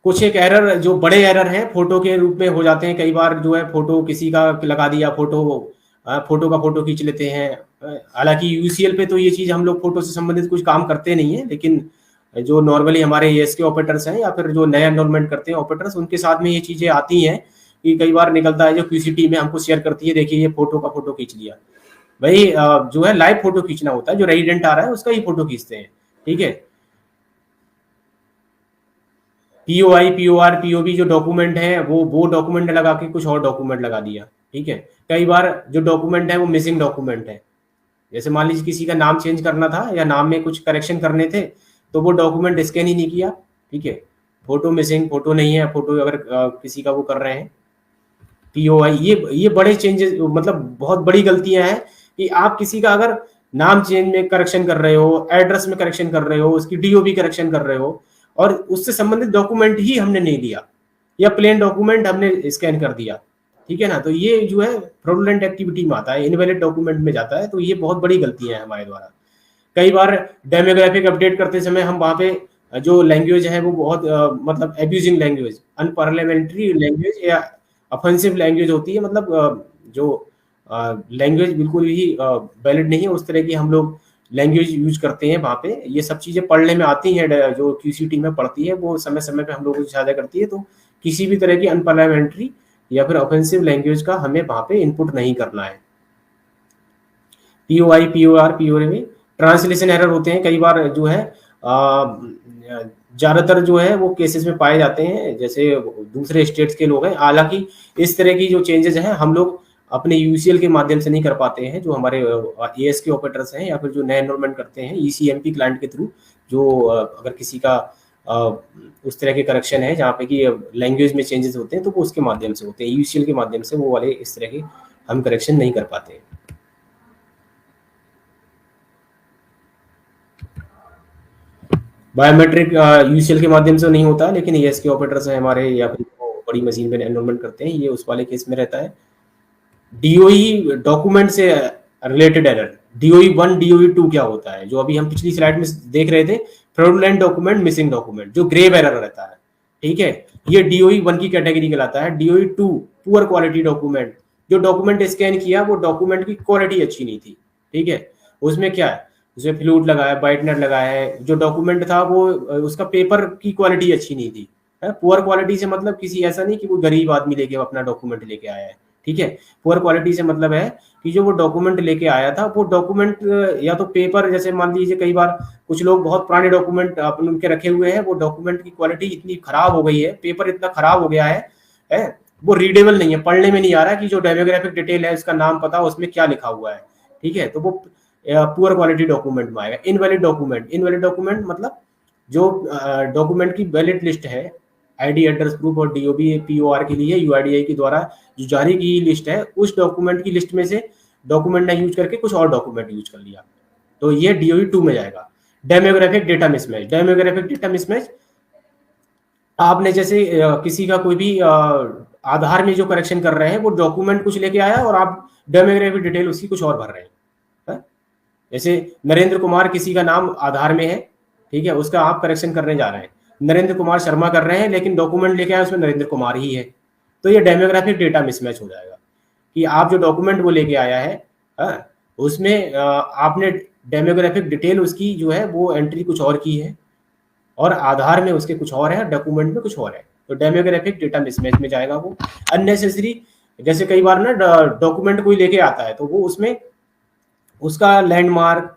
कुछ एक एरर, जो बड़े एरर हैं फोटो के रूप में हो जाते हैं कई बार, जो है फोटो किसी का लगा दिया, फोटो का फोटो खींच लेते हैं। हालांकि यूसीएल पे तो ये चीज हम लोग फोटो से संबंधित कुछ काम करते नहीं है, लेकिन जो नॉर्मली हमारे एएसके ऑपरेटर्स हैं या फिर जो नया एनरोलमेंट करते हैं ऑपरेटर्स, उनके साथ में ये चीजें आती हैं कि कई बार निकलता है, जो क्यूसीटी में हमको शेयर करती है, देखिए ये फोटो का फोटो खींच लिया। भाई जो है लाइव फोटो खींचना होता है, जो रेजिडेंट आ रहा है उसका ही फोटो खींचते हैं, ठीक है। पीओआई, पीओआर, पीओबी जो डॉक्यूमेंट है वो डॉक्यूमेंट लगा के कुछ और डॉक्यूमेंट लगा दिया, ठीक है। कई बार जो डॉक्यूमेंट है वो मिसिंग डॉक्यूमेंट है। जैसे मान लीजिए किसी का नाम चेंज करना था या नाम में कुछ करेक्शन करने थे, तो वो डॉक्यूमेंट स्कैन ही नहीं किया, ठीक है। फोटो मिसिंग, फोटो नहीं है, फोटो अगर किसी का वो कर रहे हैं पीओआई, ये बड़े चेंजेस, मतलब बहुत बड़ी गलतियां हैं कि आप किसी का अगर नाम चेंज में करेक्शन कर रहे हो, एड्रेस में करेक्शन कर रहे हो, उसकी डीओबी करेक्शन कर रहे हो, और उससे संबंधित डॉक्यूमेंट ही हमने नहीं लिया या प्लेन डॉक्यूमेंट हमने स्कैन कर दिया, ठीक है ना, तो ये जो है फ्रॉडुलेंट एक्टिविटी में आता है, इनवैलिड डॉक्यूमेंट में जाता है। तो ये बहुत बड़ी गलतियां हैं हमारे द्वारा। कई बार डेमोग्राफिक अपडेट करते समय हम वहाँ पे जो लैंग्वेज है वो बहुत मतलब एब्यूजिंग लैंग्वेज, अनपार्लियामेंट्री लैंग्वेज या ऑफेंसिव लैंग्वेज होती है, मतलब जो लैंग्वेज बिल्कुल ही वैलिड नहीं है, उस तरह की हम लोग लैंग्वेज यूज करते हैं वहाँ पे। ये सब चीजें पढ़ने में आती हैं, जो क्यूसीटी में पढ़ती है वो समय समय पे हम लोगों को साझा करती है। तो किसी भी तरह की अनपार्लियामेंट्री या फिर ऑफेंसिव लैंग्वेज का हमें वहाँ पे इनपुट नहीं करना है। पीओआई, पीओआर, पीओए में ट्रांसलेशन एरर होते हैं कई बार, जो है ज्यादातर जो है वो केसेस में पाए जाते हैं, जैसे दूसरे स्टेट्स के लोग हैं। हालांकि इस तरह की जो चेंजेस हैं हम लोग अपने यूसीएल के माध्यम से नहीं कर पाते हैं, जो हमारे एएस के ऑपरेटर्स हैं या फिर जो नए एनरोलमेंट करते हैं ईसीएमपी क्लाइंट के थ्रू, जो अगर किसी का उस तरह के करेक्शन है जहाँ पे कि लैंग्वेज में चेंजेस होते हैं, तो वो उसके माध्यम से होते हैं, यूसीएल के माध्यम से वो वाले इस तरह के हम करेक्शन नहीं कर पाते हैं। बायोमेट्रिक यूसीएल के माध्यम से नहीं होता है, लेकिन एएस के ऑपरेटर्स हैं हमारे या फिर वो बड़ी मशीन पे एनरोलमेंट करते हैं, ये उस वाले केस में रहता है। डीओई डॉक्यूमेंट से रिलेटेड एरर, डीओई 1, डीओई 2 क्या होता है, जो अभी हम पिछली स्लाइड में देख रहे थे, फ्रॉडुलेंट डॉक्यूमेंट, मिसिंग डॉक्यूमेंट, जो ग्रेव एरर रहता है, ठीक है, ये डीओई 1 की कैटेगरी कहलाता है। डीओई 2 पुअर क्वालिटी डॉक्यूमेंट, जो डॉक्यूमेंट स्कैन किया वो डॉक्यूमेंट की क्वालिटी अच्छी नहीं थी, ठीक है। उसमें क्या है, उसमें फ्लूट लगाया, ब्राइटनर लगाया है, जो डॉक्यूमेंट था वो उसका पेपर की क्वालिटी अच्छी नहीं थी। पुअर क्वालिटी से मतलब किसी ऐसा नहीं कि कोई गरीब आदमी लेके अपना डॉक्यूमेंट लेके आया है, ठीक है। पुअर क्वालिटी से मतलब है कि जो वो डॉक्यूमेंट लेके आया था वो डॉक्यूमेंट या तो पेपर, जैसे मान लीजिए कई बार कुछ लोग बहुत पुराने डॉक्यूमेंट अपन उनके रखे हुए हैं, वो डॉक्यूमेंट की क्वालिटी इतनी खराब हो गई है, पेपर इतना खराब हो गया है वो रीडेबल नहीं है, पढ़ने में नहीं आ रहा कि जो डेमोग्राफिक डिटेल है उसका नाम पता उसमें क्या लिखा हुआ है, ठीक है, तो वो पुअर क्वालिटी डॉक्यूमेंट में आएगा। इनवैलिड डॉक्यूमेंट, इनवैलिड डॉक्यूमेंट मतलब जो डॉक्यूमेंट की वैलिड लिस्ट है, आईडी, एड्रेस प्रूफ और डीओबी पीओआर के लिए यूआईडीआई के द्वारा जो जारी की लिस्ट है, उस डॉक्यूमेंट की लिस्ट में से डॉक्यूमेंट ना यूज करके कुछ और डॉक्यूमेंट यूज कर लिया, तो ये डीओई 2 में जाएगा। Demographic data mismatch, demographic data mismatch, आपने जैसे किसी का कोई भी आधार में जो करेक्शन कर रहे हैं वो डॉक्यूमेंट कुछ लेके आया और आप डेमोग्राफिक डिटेल उसकी कुछ और भर रहे हैं। जैसे नरेंद्र कुमार किसी का नाम आधार में है, ठीक है, उसका आप करेक्शन करने जा रहे हैं, नरेंद्र कुमार शर्मा कर रहे हैं, लेकिन डॉक्यूमेंट लेके आए उसमें नरेंद्र कुमार ही है, तो ये डेमोग्राफिक डेटा मिसमैच हो जाएगा कि आप जो डॉक्यूमेंट वो लेके आया है उसमें आपने डेमोग्राफिक डिटेल उसकी जो है वो एंट्री कुछ और की है और आधार में उसके कुछ और है, डॉक्यूमेंट में कुछ और है, तो डेमोग्राफिक डेटा मिसमैच में जाएगा वो। अननेसेसरी, जैसे कई बार ना डॉक्यूमेंट कोई लेके आता है तो वो उसमें उसका लैंडमार्क,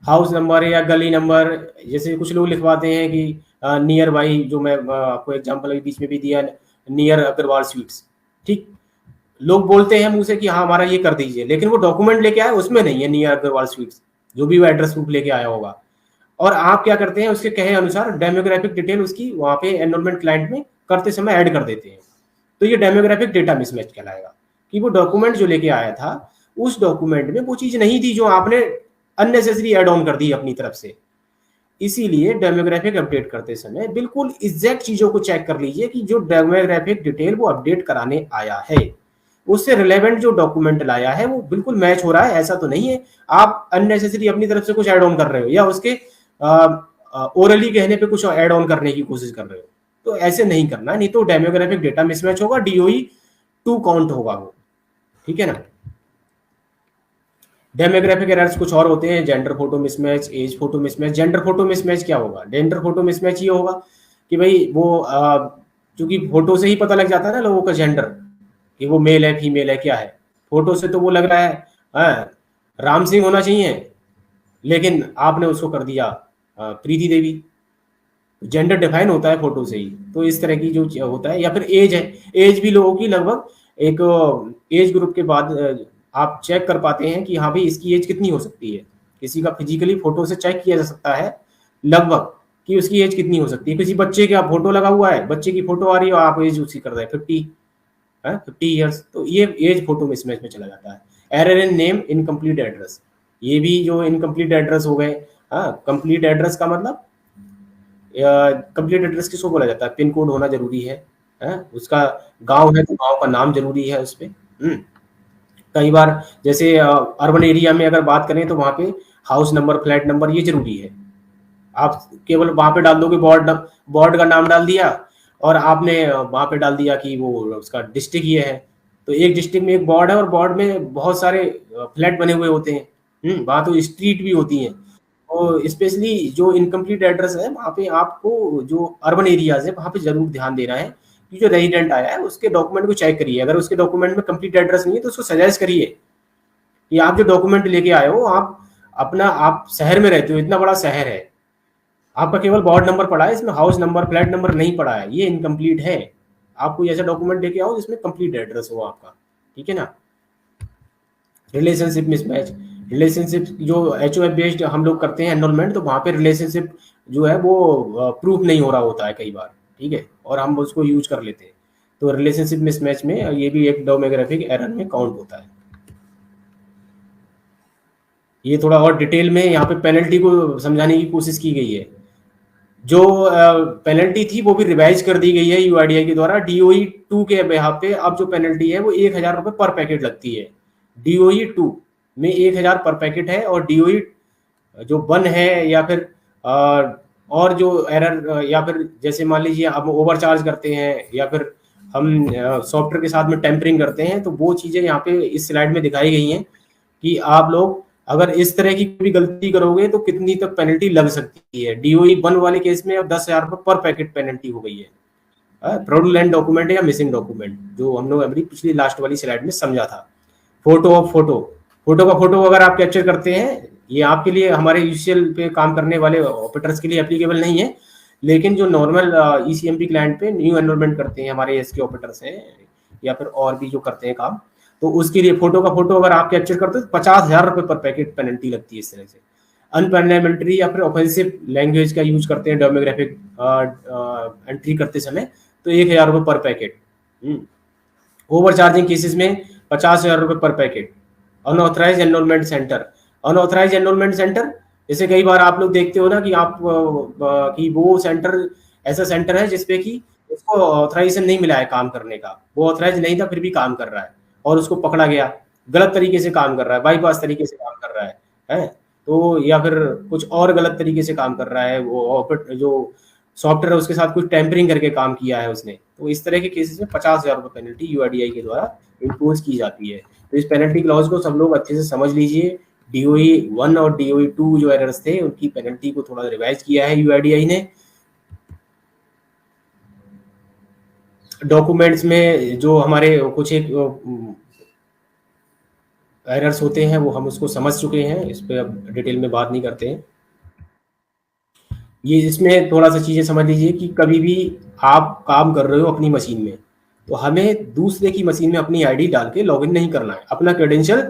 हाउस नंबर या गली नंबर, जैसे कुछ लोग लिखवाते हैं कि नियर बाई, जो मैं आपको एग्जांपल अभी बीच में भी दिया, नियर अग्रवाल स्वीट्स, ठीक, लोग बोलते हैं मुंह से कि हाँ हमारा ये कर दीजिए, लेकिन वो डॉक्यूमेंट लेके आए उसमें नहीं है नियर अग्रवाल स्वीट्स, जो भी वो एड्रेस प्रूफ लेके आया होगा, और आप क्या करते हैं उसके कहे अनुसार डेमोग्राफिक डिटेल उसकी वहां पे एनरोलमेंट क्लाइंट में करते समय ऐड कर देते हैं, तो ये डेमोग्राफिक डेटा मिसमैच कहलाएगा कि वो डॉक्यूमेंट जो लेके आया था उस डॉक्यूमेंट में वो चीज नहीं थी जो आपने अननेसेसरी एड ऑन कर दी अपनी तरफ से। इसीलिए डेमोग्राफिक अपडेट करते समय बिल्कुल एग्जैक्ट चीजों को चेक कर लीजिए कि जो डेमोग्राफिक डिटेल वो अपडेट कराने आया है उससे रिलेवेंट जो डॉक्यूमेंट लाया है वो बिल्कुल मैच हो रहा है, ऐसा तो नहीं है आप अननेसेसरी अपनी तरफ से कुछ ऐड ऑन कर रहे हो या उसके ओरली कहने पे कुछ ऐड ऑन करने की कोशिश कर रहे हो। तो ऐसे नहीं करना, नहीं तो डेमोग्राफिक डेटा मिसमैच होगा, DOE 2 काउंट होगा वो, ठीक है ना। डेमोग्राफिक एरर्स कुछ और होते हैं, gender photo mismatch, age photo mismatch. Gender photo mismatch क्या होगा? जेंडर फोटो मिसमैच ये होगा कि भाई वो क्योंकि फोटो से ही पता लग जाता है ना लोगों का जेंडर, कि वो मेल है फीमेल है क्या है। फोटो से तो वो लग रहा है राम सिंह होना चाहिए, लेकिन आपने उसको कर दिया प्रीति देवी। जेंडर डिफाइन होता है फोटो से ही। तो इस तरह की जो होता है, या फिर एज है, एज भी लोगों की लगभग एक एज ग्रुप के बाद आप चेक कर पाते हैं कि हाँ भाई इसकी एज कितनी हो सकती है। किसी का फिजिकली फोटो से चेक किया जा सकता है लगभग कि उसकी एज कितनी हो सकती है। किसी बच्चे का फोटो लगा हुआ है, बच्चे की फोटो आ रही है और आप एज उसकी कर रहे हैं 50 ईयर्स, तो ये एज फोटो मिसमैच में चला जाता है। Error in name, incomplete address, ये भी जो इनकम्प्लीट एड्रेस हो गए। कंप्लीट एड्रेस का मतलब, कंप्लीट एड्रेस किसको बोला जाता है? पिन कोड होना जरूरी है, उसका गांव है तो गांव का नाम जरूरी है उस पे। कई बार जैसे अर्बन एरिया में अगर बात करें तो वहां पे हाउस नंबर, फ्लैट नंबर ये जरूरी है। आप केवल वहां पे डाल दोगे वार्ड का नाम डाल दिया और आपने वहां पे डाल दिया कि वो उसका डिस्ट्रिक्ट ये है, तो एक डिस्ट्रिक्ट में एक वार्ड है और वार्ड में बहुत सारे फ्लैट बने हुए होते हैं। वहां तो स्ट्रीट भी होती हैं। और स्पेशली जो इनकम्प्लीट एड्रेस है वहाँ पे आपको, जो अर्बन एरियाज है वहाँ पे जरूर ध्यान देना है कि जो रेजिडेंट आया है उसके डॉक्यूमेंट को चेक करिए। अगर उसके डॉक्यूमेंट में कंप्लीट एड्रेस नहीं है तो उसको सजेस्ट करिए कि आप जो डॉक्यूमेंट लेके आए हो, आप शहर में रहते हो, इतना बड़ा शहर है, आपका केवल वार्ड नंबर पड़ा है, इसमें हाउस नंबर फ्लैट नंबर नहीं पड़ा है, ये इनकम्प्लीट है। आप कोई ऐसा डॉक्यूमेंट लेके आओ जिसमें कंप्लीट एड्रेस हो आपका, ठीक है ना। रिलेशनशिप मिसमैच, रिलेशनशिप जो HOF बेस्ड हम लोग करते हैं एनरोलमेंट, तो वहाँ पे रिलेशनशिप जो है वो प्रूफ नहीं हो रहा होता है कई बार, ठीक है, और हम उसको यूज कर लेते हैं। तो रिलेशनशिप मिसमैच में ये भी एक डेमोग्राफिक एरर में काउंट होता है। ये थोड़ा और डिटेल में यहाँ पे पेनल्टी को समझाने की कोशिश की गई है। जो पेनल्टी थी वो भी रिवाइज कर दी गई है UIDAI के द्वारा। DOE 2 के बिहाफ पे अब जो पेनल्टी है वो 1000 रुपये पर पैकेट लगती है। DOE 2 में 1000 पर पैकेट है, और DOE जो 1 है या फिर और जो एरर, या फिर जैसे मान लीजिए हम ओवर चार्ज करते हैं या फिर हम सॉफ्टवेयर के साथ में टेम्परिंग करते हैं, तो वो चीज़ें यहाँ पे इस स्लाइड में दिखाई गई हैं कि आप लोग अगर इस तरह की भी गलती करोगे तो कितनी तक पेनल्टी लग सकती है। DOE 1 वाले केस में अब 10,000 रुपये पर पैकेट पेनल्टी हो गई है। फ्रॉडुलेंट डॉक्यूमेंट या मिसिंग डॉक्यूमेंट, जो हम लोग अभी पिछली लास्ट वाली स्लाइड में समझा था। फोटो ऑफ फोटो, फोटो का फोटो अगर आप कैप्चर करते हैं, ये आपके लिए, हमारे यूसीएल पे काम करने वाले ऑपरेटर्स के लिए एप्लीकेबल नहीं है, लेकिन जो नॉर्मल ECMP क्लाइंट पे न्यू एनरोलमेंट करते हैं हमारे SK ऑपरेटर्स हैं या फिर और भी जो करते हैं काम, तो उसके लिए फोटो का फोटो अगर आप कैप्चर करते हो तो 50,000 रुपये पर पैकेट पेनल्टी लगती है इस तरह से। अनपार्लियामेंट्री या फिर ऑफेंसिव लैंग्वेज का यूज करते हैं डेमोग्राफिक एंट्री करते समय, तो 1,000 रुपये पर पैकेट। ओवर चार्जिंग केसेस में 50,000 रुपये पर packet. Unauthorise enrolment centre, unauthorise enrolment centre, जैसे कई बार आप लोग देखते हो ना कि कि वो सेंटर ऐसा सेंटर है जिसपे कि उसको ऑथराइजेशन नहीं मिला है काम करने का, वो ऑथराइज नहीं था फिर भी काम कर रहा है और उसको पकड़ा गया, गलत तरीके से काम कर रहा है, बाईपास तरीके से काम कर रहा है, तो या फिर कुछ और गलत तरीके से काम कर रहा है, वो जो सॉफ्टवेयर उसके साथ कुछ टेम्परिंग करके काम किया है उसने, तो इस तरह के केसेस में 50,000 रुपये पेनल्टी UIDAI के द्वारा इम्पोज की जाती है। तो इस पेनल्टी क्लॉज को सब लोग अच्छे से समझ लीजिए। DOE 1 और DOE 2 जो एरर्स थे उनकी पेनल्टी को थोड़ा रिवाइज किया है UIDAI ने। डॉक्यूमेंट्स में जो हमारे कुछ एक एरर्स होते हैं वो हम उसको समझ चुके हैं, इस पर अब डिटेल में बात नहीं करते हैं। ये इसमें थोड़ा सा चीज़ें समझ लीजिए कि कभी भी आप काम कर रहे हो अपनी मशीन में, तो हमें दूसरे की मशीन में अपनी आईडी डाल के लॉगिन नहीं करना है। अपना क्रेडेंशियल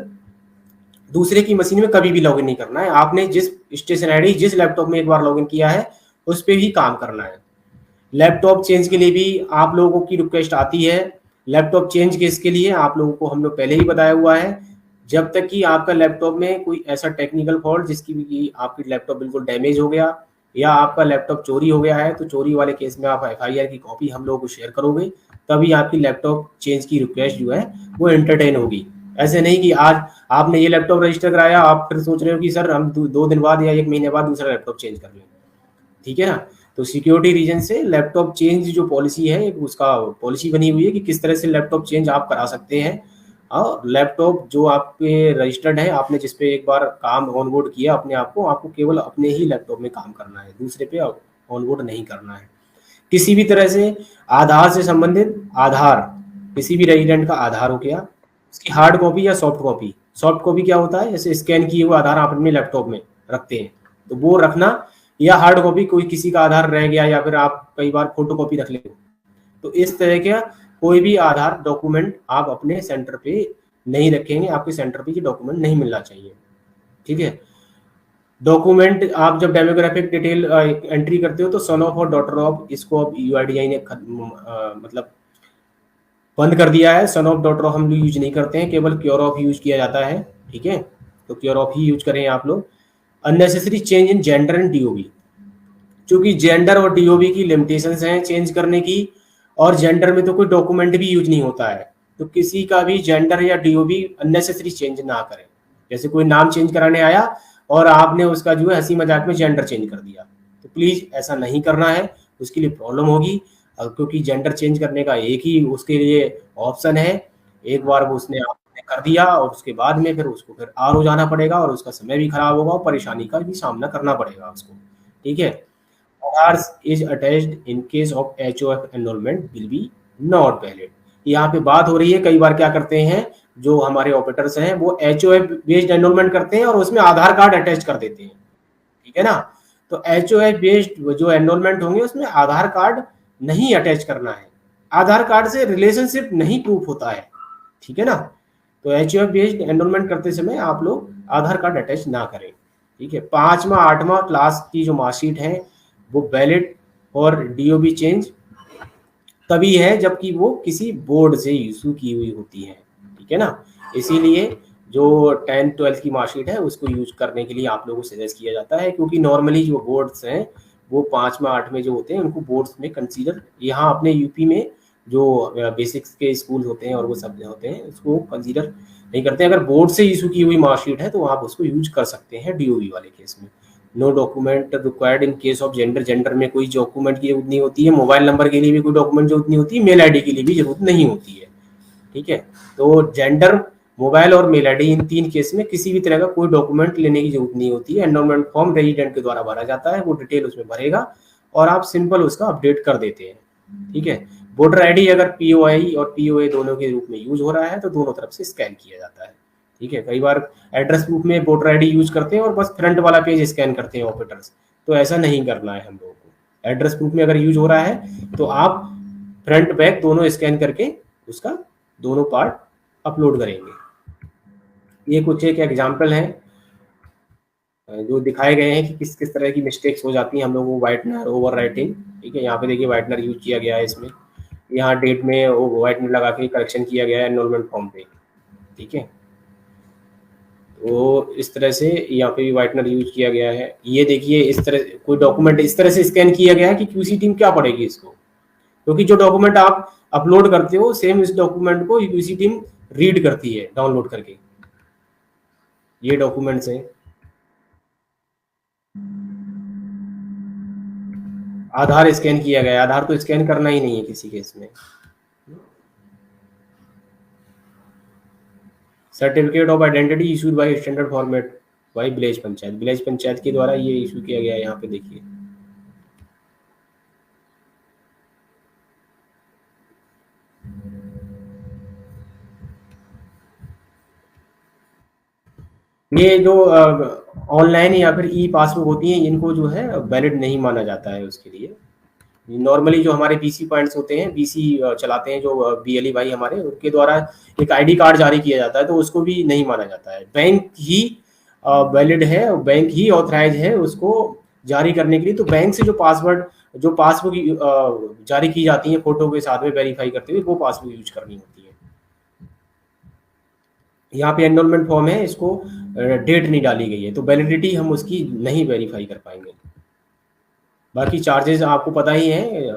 दूसरे की मशीन में कभी भी लॉगिन नहीं करना है। आपने जिस स्टेशन आईडी जिस लैपटॉप में एक बार लॉगिन किया है उस पर ही काम करना है। लैपटॉप चेंज के लिए भी आप लोगों की रिक्वेस्ट आती है। लैपटॉप चेंज केस के लिए आप लोगों को हम लोग पहले ही बताया हुआ है, जब तक कि आपका लैपटॉप में कोई ऐसा टेक्निकल फॉल्ट जिसकी भी आपकी लैपटॉप बिल्कुल डैमेज हो गया या आपका लैपटॉप चोरी हो गया है, तो चोरी वाले केस में आप FIR की कॉपी हम लोगों को शेयर करोगे, तभी आपकी लैपटॉप चेंज की रिक्वेस्ट जो है वो एंटरटेन होगी। ऐसे नहीं कि आज आपने ये लैपटॉप रजिस्टर कराया, आप फिर सोच रहे हो कि सर हम 2 दिन बाद या 1 महीने बाद दूसरा लैपटॉप चेंज कर लेंगे, ठीक है ना। तो सिक्योरिटी रीजन से लैपटॉप चेंज जो पॉलिसी है, उसका पॉलिसी बनी हुई है कि किस तरह से लैपटॉप चेंज आप करा सकते हैं। और लैपटॉप जो आपके रजिस्टर्ड है, आपने जिस पे एक बार काम ऑनबोर्ड किया अपने आप को, आपको केवल अपने ही लैपटॉप में काम करना है, दूसरे पे ऑनबोर्ड नहीं करना है। किसी भी तरह से आधार से संबंधित आधार, किसी भी रेजिडेंट का आधार हो गया, उसकी हार्ड कॉपी या सॉफ्ट कॉपी। सॉफ्ट कॉपी क्या होता है, जैसे स्कैन किए हुए आधार आप अपने लैपटॉप में रखते हैं तो वो रखना, या हार्ड कॉपी कोई किसी का आधार रह गया या फिर आप कई बार फोटो कॉपी रख लेते हो, तो इस तरह का कोई भी आधार डॉक्यूमेंट आप अपने सेंटर पे नहीं रखेंगे, आपके सेंटर पे ये डॉक्यूमेंट नहीं मिलना चाहिए। ठीक है। डॉक्यूमेंट आप जब डेमोग्राफिक डिटेल एंट्री करते हो तो सन ऑफ और डॉटर ऑफ, इसको अब यूआईडीआई ने मतलब बंद कर दिया है। सन ऑफ डॉटर ऑफ हम लोग यूज नहीं करते हैं, केवल क्योर ऑफ यूज किया जाता है। ठीक है, तो क्योर ऑफ ही यूज करें आप लोग। Unnecessary change in gender and DOB, क्योंकि जेंडर और डीओबी की लिमिटेशंस हैं चेंज करने की, और जेंडर में तो कोई डॉक्यूमेंट भी यूज नहीं होता है, तो किसी का भी जेंडर या डीओबी अननेसेसरी चेंज ना करें। जैसे कोई नाम चेंज कराने आया और आपने उसका जो है हंसी मजाक में जेंडर चेंज कर दिया, तो प्लीज ऐसा नहीं करना है, उसके लिए प्रॉब्लम होगी। क्योंकि जेंडर चेंज करने का एक ही उसके लिए ऑप्शन है, एक बार वो उसने आपने कर दिया और उसके बाद में फिर उसको फिर आर जाना पड़ेगा और उसका समय भी खराब होगा और परेशानी का भी सामना करना पड़ेगा उसको। ठीक है। Ours is attached in case of HOF enrollment will be not valid। यहाँ पे बात हो रही है, कई बार क्या करते हैं जो हमारे ऑपरेटर्स हैं वो HOF बेस्ड एनरोलमेंट करते हैं और उसमें आधार कार्ड अटैच कर देते हैं। ठीक है ना, तो HOF बेस्ड जो एनरोलमेंट होंगे उसमें आधार कार्ड नहीं अटैच करना है, आधार कार्ड से रिलेशनशिप नहीं प्रूफ होता है। ठीक है ना, तो HOF बेस्ड एनरोलमेंट करते समय आप लोग आधार कार्ड अटैच ना करें। ठीक है। 5वां 8वां क्लास की जो मार्कशीट है वो वैलिड और डीओबी चेंज तभी है जबकि वो किसी बोर्ड से इशू की हुई होती है। ठीक है ना, इसीलिए जो 10th 12th की मार्कशीट है उसको यूज करने के लिए आप लोगों को सजेस्ट किया जाता है, क्योंकि नॉर्मली जो बोर्ड्स हैं वो 5वां 8वें जो होते हैं उनको बोर्ड्स में कंसीडर, यहाँ अपने यूपी में जो बेसिक्स के स्कूल होते हैं और वो सब होते हैं उसको कंसीडर नहीं करते। अगर बोर्ड से इशू की हुई मार्कशीट है तो आप उसको यूज कर सकते हैं डीओबी वाले केस में। No document required in case of gender, gender में कोई डॉक्यूमेंट की जरूरत नहीं होती है, मोबाइल नंबर के लिए भी कोई डॉक्यूमेंट जरूरत नहीं होती है, मेल आईडी के लिए भी जरूरत नहीं होती है। ठीक है, तो जेंडर, मोबाइल और मेल आईडी, इन 3 केस में किसी भी तरह का कोई डॉक्यूमेंट लेने की जरूरत नहीं होती है। एनरोलमेंट फॉर्म रेजिडेंट के द्वारा भरा जाता है, वो डिटेल उसमें भरेगा और आप सिंपल उसका अपडेट कर देते हैं। ठीक है। वोटर आईडी अगर पीओआई और पीओए दोनों के रूप में यूज हो रहा है तो दोनों तरफ से स्कैन किया जाता है। ठीक है। कई बार एड्रेस प्रूफ में वोटर आईडी यूज करते हैं और बस फ्रंट वाला पेज स्कैन करते हैं ऑपरेटर्स, तो ऐसा नहीं करना है हम लोगों को। एड्रेस प्रूफ में अगर यूज हो रहा है तो आप फ्रंट बैक दोनों स्कैन करके उसका दोनों पार्ट अपलोड करेंगे। ये कुछ एक एग्जाम्पल है जो दिखाए गए हैं कि किस किस तरह की मिस्टेक्स हो जाती हैं हम लोगों को, वाइटनर, ओवर राइटिंग। ठीक है, यहाँ पे देखिए वाइटनर यूज किया गया है इसमें, यहाँ डेट में वाइटनर लगा के करेक्शन किया गया है एनरोलमेंट फॉर्म पे। ठीक है, तो इस तरह से यहाँ पे भी वाइटनर यूज किया गया है। ये देखिए इस तरह कोई डॉक्यूमेंट इस तरह से स्कैन किया गया है कि क्यूसी टीम क्या पढ़ेगी इसको, क्योंकि जो डॉक्यूमेंट आप अपलोड करते हो सेम इस डॉक्यूमेंट को क्यूसी टीम रीड करती है डाउनलोड करके। ये डॉक्यूमेंट्स हैं। आधार स्कैन किया गया है, आधार तो स्कैन करना ही नहीं है किसी केस में। Certificate of identity issued by standard format by village panchayat, village panchayat के द्वारा ये इशू किया गया है। यहाँ पे देखिए ये जो ऑनलाइन या फिर ई पासबुक होती है इनको जो है वैलिड नहीं माना जाता है। उसके लिए नॉर्मली जो हमारे बीसी पॉइंट्स होते हैं, बीसी चलाते हैं जो बीएलई भाई हमारे, उनके द्वारा एक आईडी कार्ड जारी किया जाता है तो उसको भी नहीं माना जाता है। बैंक ही वैलिड है, बैंक ही ऑथराइज है उसको जारी करने के लिए। तो बैंक से जो पासबुक जारी की जाती है फोटो के साथ में वेरीफाई करते हुए, वो पासबुक यूज करनी होती है। यहाँ पे एनरोलमेंट फॉर्म है, इसको डेट नहीं डाली गई है तो वैलिडिटी हम उसकी नहीं वेरीफाई कर पाएंगे। बाकी चार्जेस आपको पता ही है।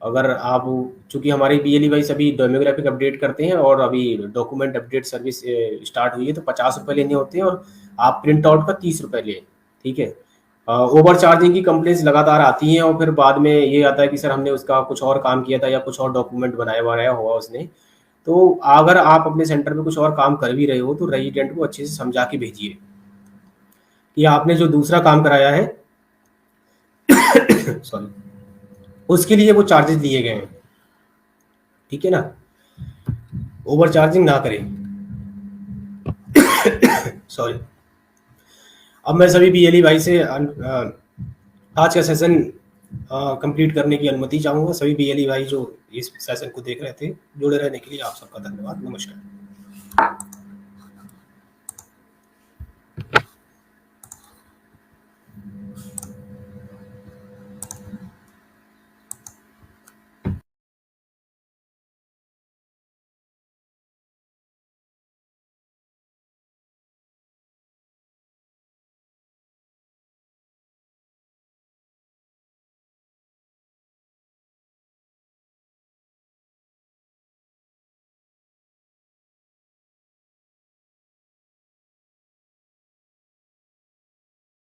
अगर आप, चूंकि हमारे बीएलई भाई सभी डेमोग्राफिक अपडेट करते हैं और अभी डॉक्यूमेंट अपडेट सर्विस स्टार्ट हुई है तो 50 रुपये लेने होते हैं और आप प्रिंट आउट का 30 रुपये ले। ठीक है, ओवर चार्जिंग की कंप्लेंट्स लगातार आती हैं और फिर बाद में ये आता है कि सर हमने उसका कुछ और काम किया था या कुछ और डॉक्यूमेंट बनाया बनाया हुआ उसने। तो अगर आप अपने सेंटर में कुछ और काम कर भी रहे हो तो रेजिडेंट को अच्छे से समझा के भेजिए कि आपने जो दूसरा काम कराया है सॉरी, उसके लिए वो चार्जेस लिए गए हैं, ठीक है ना। ओवर चार्जिंग ना करें। सॉरी। अब मैं सभी बीएलई भाई से आज का सेशन कंप्लीट करने की अनुमति चाहूंगा। सभी बीएलई भाई जो इस सेशन को देख रहे थे, जुड़े रहने के लिए आप सबका धन्यवाद। नमस्कार।